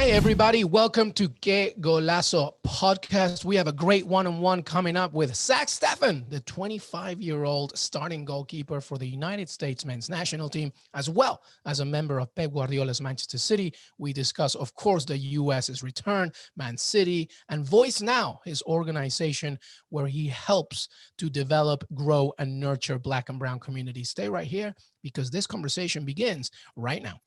Hey everybody, welcome to Que Golazo podcast. We have a great one-on-one coming up with Zack Steffen, the 25-year-old starting goalkeeper for the United States men's national team, as well as a member of Pep Guardiola's Manchester City. We discuss, of course, the US's return, Man City, and Voycenow, his organization where he helps to develop, grow, and nurture Black and brown communities. Stay right here because this conversation begins right now.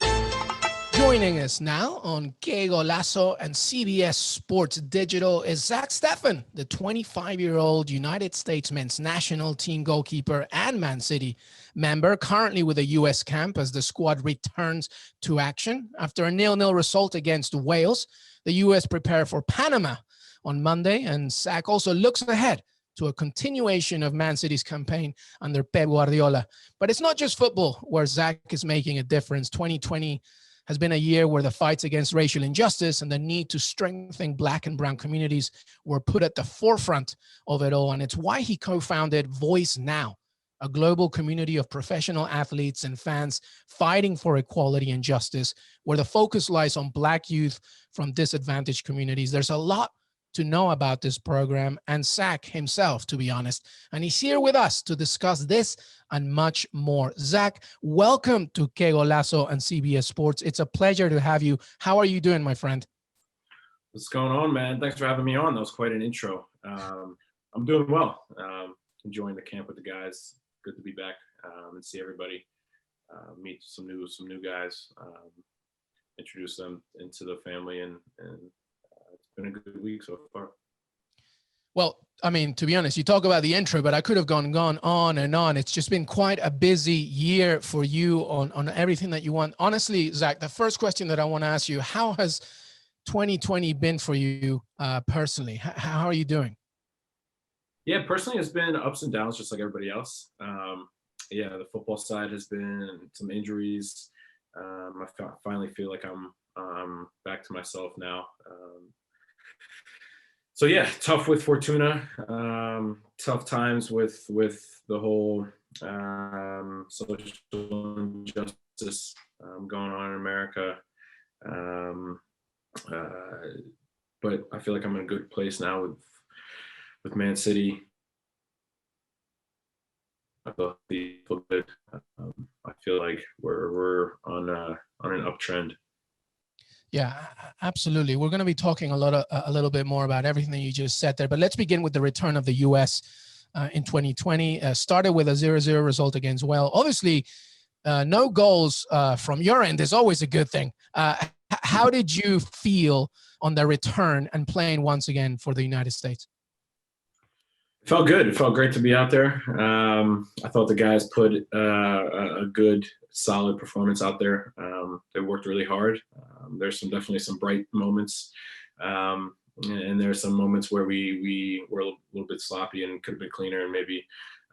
Joining us now on Que Golazo and CBS Sports Digital is Zack Steffen, the 25-year-old United States men's national team goalkeeper and Man City member, currently with the U.S. camp as the squad returns to action. After a 0-0 result against Wales, the U.S. prepare for Panama on Monday, and Zack also looks ahead to a continuation of Man City's campaign under Pep Guardiola. But it's not just football where Zack is making a difference. 2020 has been a year where the fights against racial injustice and the need to strengthen Black and brown communities were put at the forefront of it all. And it's why he co-founded Voycenow, a global community of professional athletes and fans fighting for equality and justice, where the focus lies on Black youth from disadvantaged communities. There's a lot to know about this program and Zack himself, to be honest. And he's here with us to discuss this and much more. Zack, welcome to Que Golazo and CBS Sports. It's a pleasure to have you. How are you doing, my friend? What's going on, man? Thanks for having me on. That was quite an intro. I'm doing well. Enjoying the camp with the guys. Good to be back and see everybody. Meet some new guys. Introduce them into the family, and it's been a good week so far. Well, I mean, to be honest, you talk about the intro, but I could have gone on and on. It's just been quite a busy year for you on everything that you want. Honestly, Zack, the first question that I want to ask you, how has 2020 been for you personally? How are you doing? Yeah, personally, it's been ups and downs just like everybody else. The football side has been some injuries. I finally feel like I'm back to myself now. So yeah, tough with Fortuna, tough times with the whole social injustice going on in America. But I feel like I'm in a good place now with Man City. I feel like we're on an uptrend. Yeah, absolutely. We're going to be talking a little bit more about everything that you just said there, but let's begin with the return of the U.S. In 2020. Started with a 0-0 result against Wales. Obviously, no goals from your end is always a good thing. How did you feel on the return and playing once again for the United States? It felt good. It felt great to be out there. I thought the guys put a good, solid performance out there. They worked really hard. There's definitely some bright moments, and there's some moments where we were a little bit sloppy and could have been cleaner, and maybe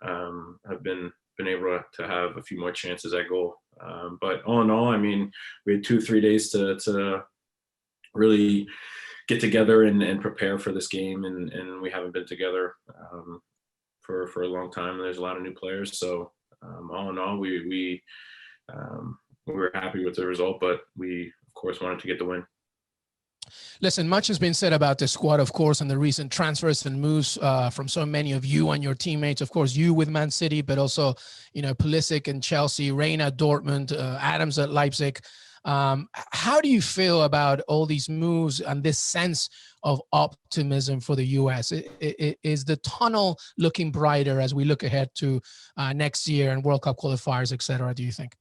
have been able to have a few more chances at goal. But all in all, I mean, we had 2-3 days to really get together and prepare for this game, and we haven't been together for a long time. There's a lot of new players, so all in all, we were happy with the result, but we of course wanted to get the win. Listen, much has been said about the squad, of course, and the recent transfers and moves from so many of you and your teammates. Of course, you with Man City, but also, Pulisic and Chelsea, Reina, Dortmund, Adams at Leipzig. How do you feel about all these moves and this sense of optimism for the U.S.? Is the tunnel looking brighter as we look ahead to next year and World Cup qualifiers, et cetera, do you think?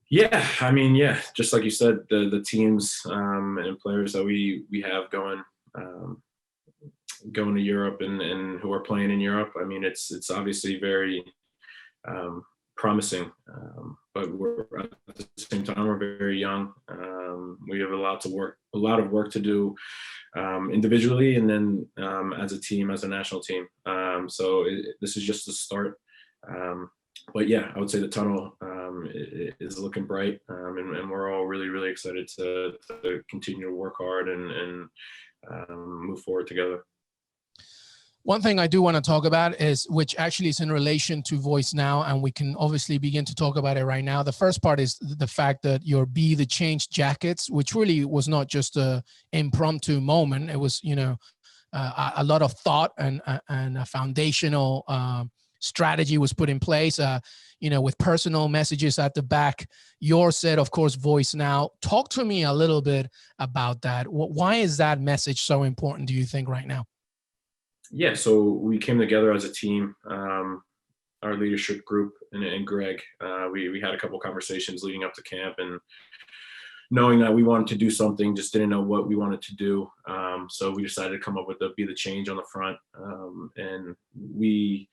Yeah, I mean, yeah, just like you said, the teams and players that we have going to Europe and who are playing in Europe. I mean, it's obviously very promising, but we're at the same time we're very young. We have a lot of work to do individually, and then as a team, as a national team. So this is just the start. But yeah, I would say the tunnel is looking bright, and we're all really, really excited to continue to work hard and move forward together. One thing I do want to talk about is, which actually is in relation to Voycenow, and we can obviously begin to talk about it right now. The first part is the fact that your Be the Change jackets, which really was not just a impromptu moment. It was, a lot of thought and a foundational strategy was put in place, with personal messages at the back. Your set, of course, Voycenow. Talk to me a little bit about that. Why is that message so important, do you think, right now? Yeah, so we came together as a team, our leadership group and Greg. We had a couple conversations leading up to camp, and knowing that we wanted to do something, just didn't know what we wanted to do. So we decided to come up with the Be the Change on the front. And we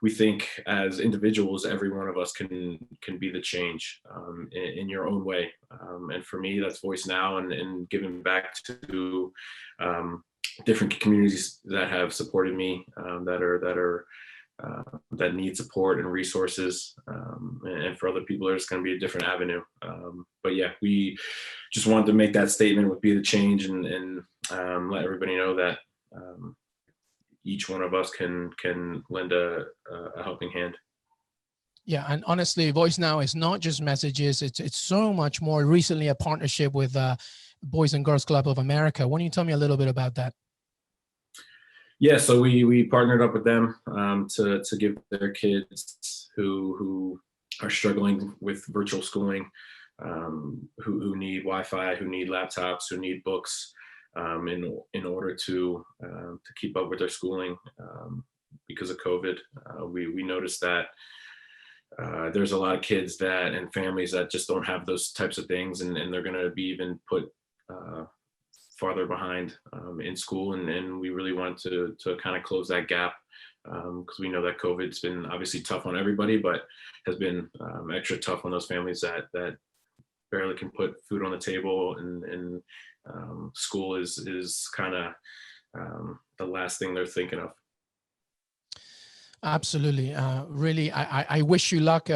think as individuals, every one of us can be the change in your own way. And for me, that's Voycenow and giving back to different communities that have supported me, that need support and resources, and for other people there's going to be a different avenue, but yeah, we just wanted to make that statement with Be the Change and let everybody know that each one of us can lend a helping hand. Yeah, and honestly, Voycenow is not just messages, it's so much more. Recently a partnership with Boys and Girls Club of America. Why don't you tell me a little bit about that? Yeah, so we partnered up with them to give their kids who are struggling with virtual schooling, who need Wi-Fi, who need laptops, who need books, in order to keep up with their schooling because of COVID. We noticed that there's a lot of kids and families that just don't have those types of things, and they're going to be even put farther behind in school, and we really wanted to kind of close that gap, because we know that COVID's been obviously tough on everybody, but has been extra tough on those families that barely can put food on the table, and school is kind of the last thing they're thinking of. Absolutely. Really, I wish you luck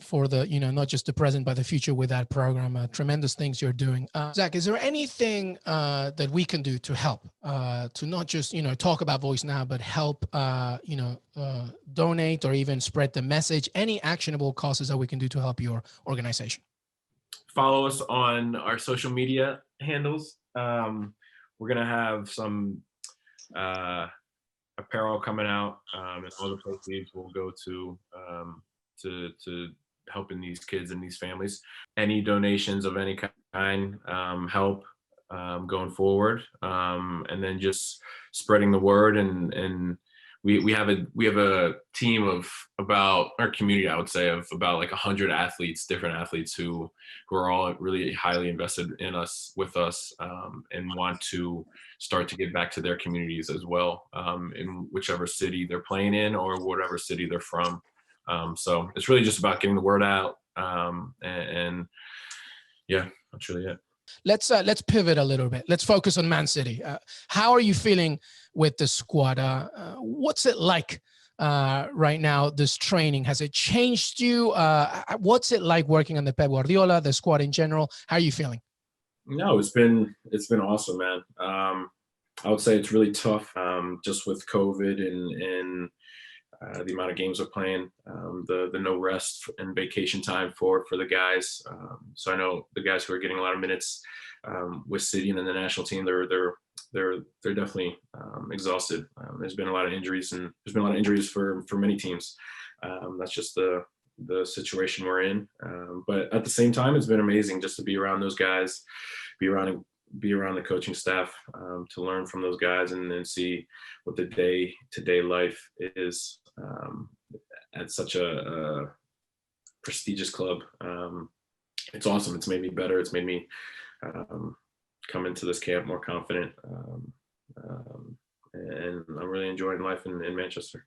for the, not just the present, but the future with that program. Tremendous things you're doing. Zach, is there anything that we can do to help, to not just, talk about Voycenow, but help, donate or even spread the message? Any actionable causes that we can do to help your organization? Follow us on our social media handles. We're going to have some apparel coming out, and all the proceeds will go to helping these kids and these families. Any donations of any kind help going forward, and then just spreading the word. And we have a team of about our community, I would say, of about like 100 athletes, different athletes who are all really highly invested with us, and want to start to give back to their communities as well, in whichever city they're playing in or whatever city they're from. So it's really just about getting the word out, and yeah, that's really it. Let's pivot a little bit. Let's focus on Man City. How are you feeling with the squad? What's it like right now, this training? Has it changed you? What's it like working under Pep Guardiola, the squad in general? How are you feeling? No, it's been awesome, man. I would say it's really tough, just with COVID and the amount of games we're playing, the no rest and vacation time for the guys. So I know the guys who are getting a lot of minutes with City and then the national team, they're definitely exhausted. There's been a lot of injuries, and there's been a lot of injuries for many teams. That's just the situation we're in. But at the same time, it's been amazing just to be around those guys, be around the coaching staff, to learn from those guys and then see what the day-to-day life is at such a prestigious club. It's awesome. It's made me better. It's made me come into this camp more confident, and I'm really enjoying life in Manchester.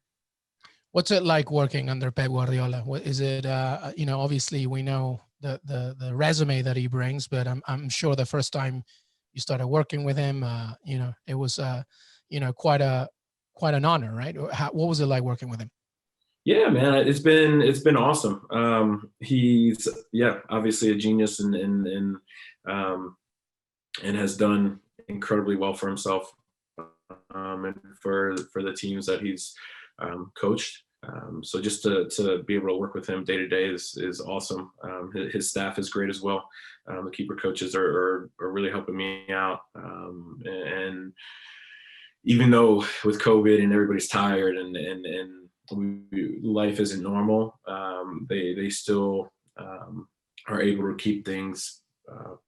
What's it like working under Pep Guardiola? What is it? Obviously we know the resume that he brings, but I'm sure the first time you started working with him, it was quite an honor, right? What was it like working with him? Yeah, man, it's been awesome. He's obviously a genius and has done incredibly well for himself. and for the teams that he's coached. So just to be able to work with him day to day is awesome. His staff is great as well. The keeper coaches are really helping me out. And even though with COVID and everybody's tired and life isn't normal, they still are able to keep things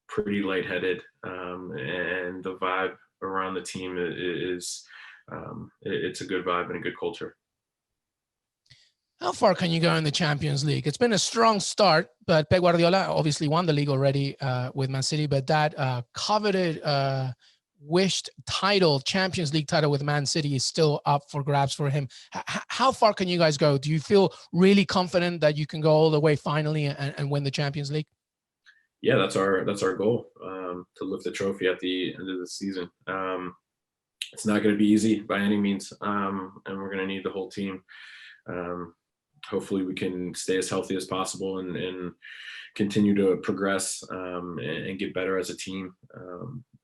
pretty lightheaded. And the vibe around the team is it's a good vibe and a good culture. How far can you go in the Champions League? It's been a strong start, but Pep Guardiola obviously won the league already with Man City, but that coveted, wished title, Champions League title with Man City is still up for grabs for him. How far can you guys go? Do you feel really confident that you can go all the way finally and win the Champions League? Yeah, that's our goal, to lift the trophy at the end of the season. It's not going to be easy by any means, and we're going to need the whole team. Hopefully we can stay as healthy as possible and continue to progress and get better as a team.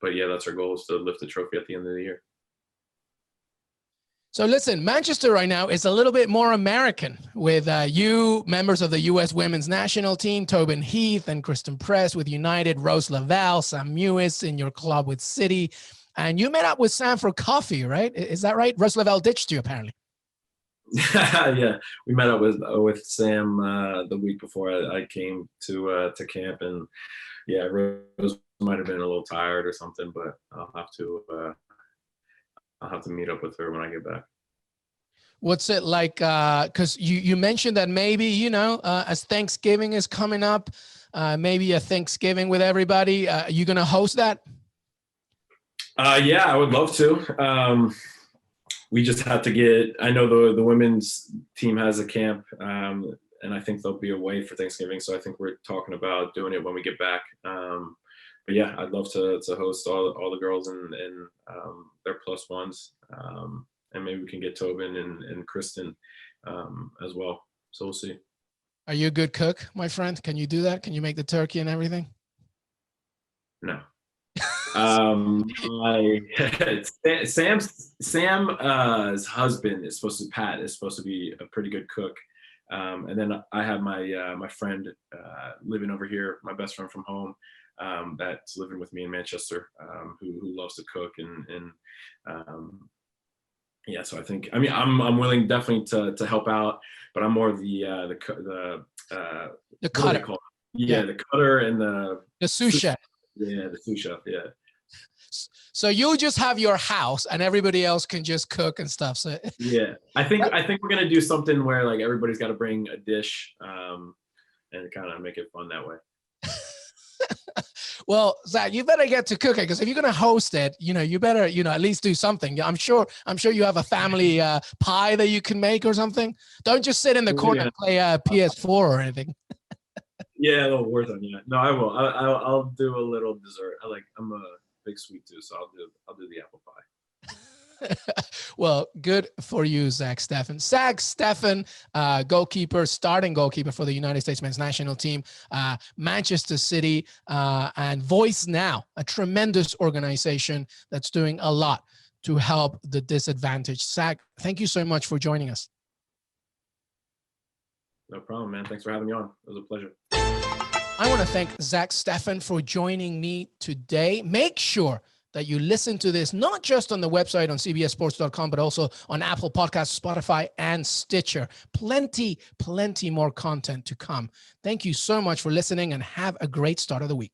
But yeah, that's our goal, is to lift the trophy at the end of the year. So listen, Manchester right now is a little bit more American with you, members of the US Women's National Team, Tobin Heath and Kristen Press with United, Rose Lavelle, Sam Mewis in your club with City. And you met up with Sam for coffee, right? Is that right? Rose Lavelle ditched you apparently. Yeah, we met up with Sam the week before I came to camp, and yeah, Rose might have been a little tired or something, but I'll have to meet up with her when I get back. What's it like? Because you mentioned that maybe, as Thanksgiving is coming up, maybe a Thanksgiving with everybody. Are you going to host that? Yeah, I would love to. We just have to I know the women's team has a camp, and I think they'll be away for Thanksgiving. So I think we're talking about doing it when we get back. But yeah, I'd love to host all the girls and their plus ones. And maybe we can get Tobin and Kristen as well. So we'll see. Are you a good cook, my friend? Can you do that? Can you make the turkey and everything? No. Sam's husband is supposed to be a pretty good cook. And then I have my friend living over here, my best friend from home, that's living with me in Manchester, who loves to cook and yeah. So I'm willing definitely to help out, but I'm more the cutter. Yeah, the cutter and the sous chef. Yeah, the sous chef. Yeah. So you'll just have your house and everybody else can just cook and stuff. So yeah, I think we're going to do something where like everybody's got to bring a dish, and kind of make it fun that way. Well, Zach, you better get to cooking, because if you're going to host it, you better, at least do something. I'm sure you have a family pie that you can make or something. Don't just sit in the corner and play PS4 or anything. Yeah, a little worth on you. No, I will. I'll do a little dessert. I'm a big sweet tooth, so I'll do the apple pie. Well, good for you, Zack Steffen. Zack Steffen, starting goalkeeper for the United States men's national team, Manchester City, and Voycenow, a tremendous organization that's doing a lot to help the disadvantaged. Zack, thank you so much for joining us. No problem, man. Thanks for having me on. It was a pleasure. I want to thank Zack Steffen for joining me today. Make sure that you listen to this, not just on the website on cbssports.com, but also on Apple Podcasts, Spotify, and Stitcher. Plenty more content to come. Thank you so much for listening, and have a great start of the week.